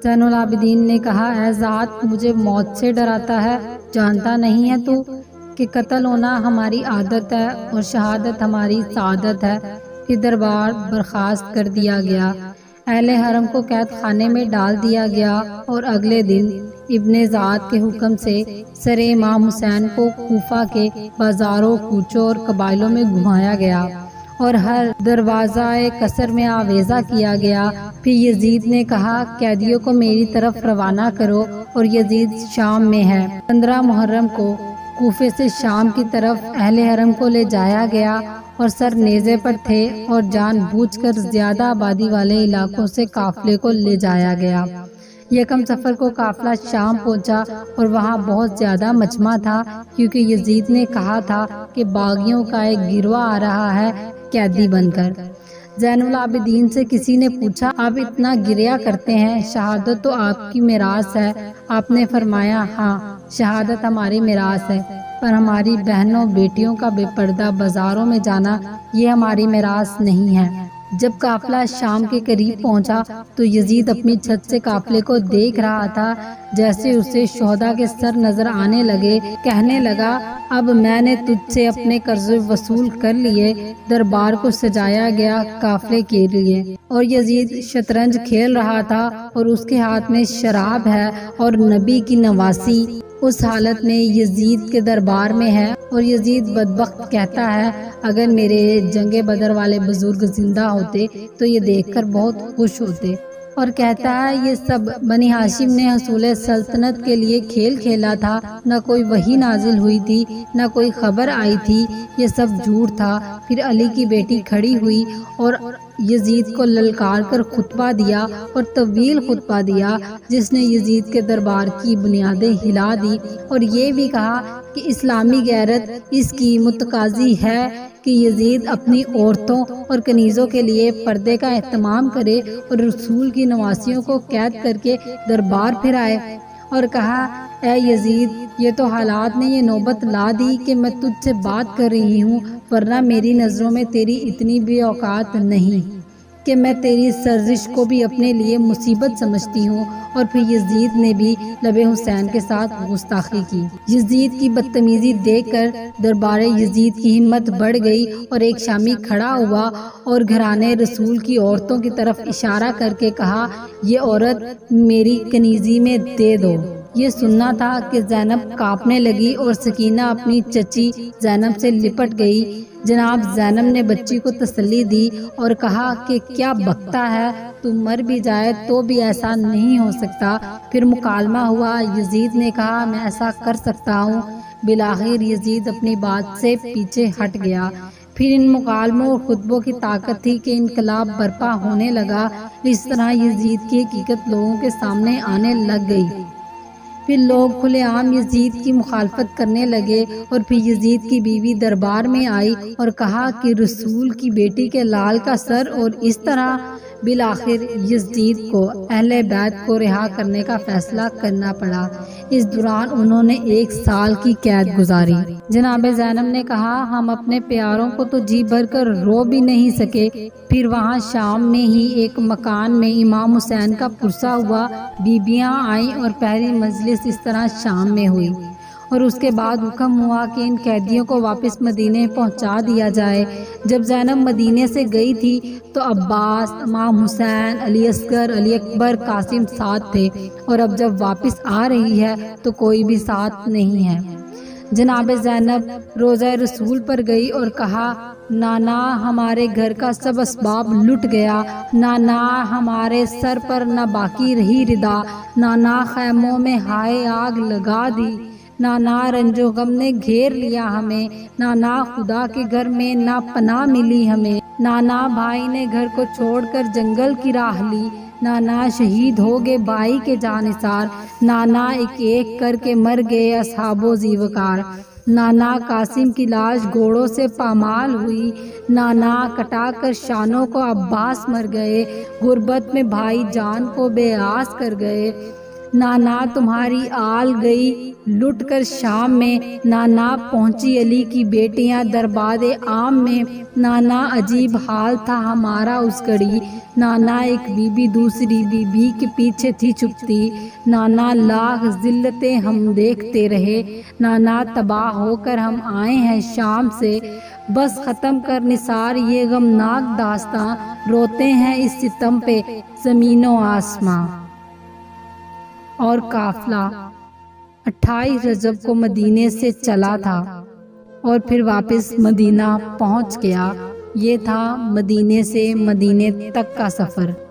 زین العابدین نے کہا اے ذات مجھے موت سے ڈراتا ہے، جانتا نہیں ہے تو کہ قتل ہونا ہماری عادت ہے اور شہادت ہماری سعادت ہے۔ پھر دربار برخاست کر دیا گیا، اہل حرم کو قید خانے میں ڈال دیا گیا اور اگلے دن ابن ذات کے حکم سے سر امام حسین کو کوفہ کے بازاروں، کوچوں اور قبائلوں میں گھمایا گیا اور ہر دروازہ قصر میں آویزہ کیا گیا۔ پھر یزید نے کہا قیدیوں کو میری طرف روانہ کرو، اور یزید شام میں ہے۔ 15 محرم کو کوفے سے شام کی طرف اہل حرم کو لے جایا گیا اور سر نیزے پر تھے اور جان بوجھ کر زیادہ آبادی والے علاقوں سے قافلے کو لے جایا گیا۔ یکم سفر کو قافلہ شام پہنچا اور وہاں بہت زیادہ مجمع تھا، کیونکہ یزید نے کہا تھا کہ باغیوں کا ایک گروہ آ رہا ہے قیدی بن کر۔ زین العابدین سے کسی نے پوچھا آپ اتنا گریہ کرتے ہیں، شہادت تو آپ کی میراث ہے۔ آپ نے فرمایا ہاں شہادت ہماری میراث ہے، پر ہماری بہنوں بیٹیوں کا بے پردہ بازاروں میں جانا یہ ہماری میراث نہیں ہے۔ جب قافلہ شام کے قریب پہنچا تو یزید اپنی چھت سے قافلے کو دیکھ رہا تھا، جیسے اسے شہداء کے سر نظر آنے لگے۔ کہنے لگا اب میں نے تجھ سے اپنے قرض وصول کر لیے۔ دربار کو سجایا گیا قافلے کے لیے، اور یزید شطرنج کھیل رہا تھا اور اس کے ہاتھ میں شراب ہے اور نبی کی نواسی اس حالت میں یزید کے دربار میں ہے، اور یزید بدبخت کہتا ہے اگر میرے جنگ بدر والے بزرگ زندہ ہوتے تو یہ دیکھ کر بہت خوش ہوتے، اور کہتا ہے یہ سب بنی ہاشم نے حصول سلطنت کے لیے کھیل کھیلا تھا، نہ کوئی وحی نازل ہوئی تھی، نہ کوئی خبر آئی تھی، یہ سب جھوٹ تھا۔ پھر علی کی بیٹی کھڑی ہوئی اور یزید کو للکار کر خطبہ دیا، اور طویل خطبہ دیا جس نے یزید کے دربار کی بنیادیں ہلا دی، اور یہ بھی کہا کہ اسلامی غیرت اس کی متقاضی ہے کہ یزید اپنی عورتوں اور کنیزوں کے لیے پردے کا اہتمام کرے اور رسول کی نواسیوں کو قید کر کے دربار پھرائے، اور کہا اے یزید یہ تو حالات نے یہ نوبت لا دی کہ میں تجھ سے بات کر رہی ہوں، ورنہ میری نظروں میں تیری اتنی بے اوقات نہیں کہ میں تیری سرزش کو بھی اپنے لیے مصیبت سمجھتی ہوں۔ اور پھر یزید نے بھی لب حسین کے ساتھ گستاخی کی۔ یزید کی بدتمیزی دیکھ کر دربار یزید کی ہمت بڑھ گئی، اور ایک شامی کھڑا ہوا اور گھرانے رسول کی عورتوں کی طرف اشارہ کر کے کہا یہ عورت میری کنیزی میں دے دو۔ یہ سننا تھا کہ زینب کانپنے لگی اور سکینہ اپنی چچی زینب سے لپٹ گئی۔ جناب زینب نے بچی کو تسلی دی اور کہا کہ کیا بکتا ہے، تو مر بھی جائے تو بھی ایسا نہیں ہو سکتا۔ پھر مکالمہ ہوا، یزید نے کہا میں ایسا کر سکتا ہوں۔ بالآخر یزید اپنی بات سے پیچھے ہٹ گیا۔ پھر ان مکالموں اور خطبوں کی طاقت تھی کہ انقلاب برپا ہونے لگا۔ اس طرح یزید کی حقیقت لوگوں کے سامنے آنے لگ گئی۔ پھر لوگ کھلے عام یزید کی مخالفت کرنے لگے، اور پھر یزید کی بیوی دربار میں آئی اور کہا کہ رسول کی بیٹی کے لال کا سر، اور اس طرح بالآخر یزید کو اہل بیت کو رہا کرنے کا فیصلہ کرنا پڑا۔ اس دوران انہوں نے 1 سال کی قید گزاری۔ جناب زینب نے کہا ہم اپنے پیاروں کو تو جی بھر کر رو بھی نہیں سکے۔ پھر وہاں شام میں ہی ایک مکان میں امام حسین کا پرسہ ہوا، بیبیاں آئیں اور پہلی مجلس اس طرح شام میں ہوئی، اور اس کے بعد حکم ہوا کہ ان قیدیوں کو واپس مدینے پہنچا دیا جائے۔ جب زینب مدینے سے گئی تھی تو عباس، امام حسین، علی اصغر، علی اکبر، قاسم ساتھ تھے، اور اب جب واپس آ رہی ہے تو کوئی بھی ساتھ نہیں ہے۔ جناب زینب روضہ رسول پر گئی اور کہا نانا ہمارے گھر کا سب اسباب لٹ گیا، نانا ہمارے سر پر نہ باقی رہی ردا، نانا خیموں میں ہائے آگ لگا دی، نانا رنج و غم نے گھیر لیا ہمیں، نانا خدا کے گھر میں نہ پناہ ملی ہمیں، نانا بھائی نے گھر کو چھوڑ کر جنگل کی راہ لی، نانا شہید ہو گئے بھائی کے جانثار، نانا ایک ایک کر کے مر گئے اصحاب و زیوکار، نانا قاسم کی لاش گھوڑوں سے پامال ہوئی، نانا کٹا کر شانوں کو عباس مر گئے، غربت میں بھائی جان کو بے آس کر گئے، نانا تمہاری آل گئی لٹ کر شام میں، نانا پہنچی علی کی بیٹیاں دربار عام میں، نانا عجیب حال تھا ہمارا اس گھڑی، نانا ایک بی بی دوسری بی بی کے پیچھے تھی چھپتی، نانا لاکھ ذلتیں ہم دیکھتے رہے، نانا تباہ ہو کر ہم آئے ہیں شام سے، بس ختم کر نثار یہ غمناک داستاں، روتے ہیں اس ستم پہ زمین و آسماں۔ اور قافلہ 28 رجب کو مدینے سے چلا تھا اور پھر واپس مدینہ پہنچ گیا۔ یہ تھا مدینے سے مدینے تک کا سفر۔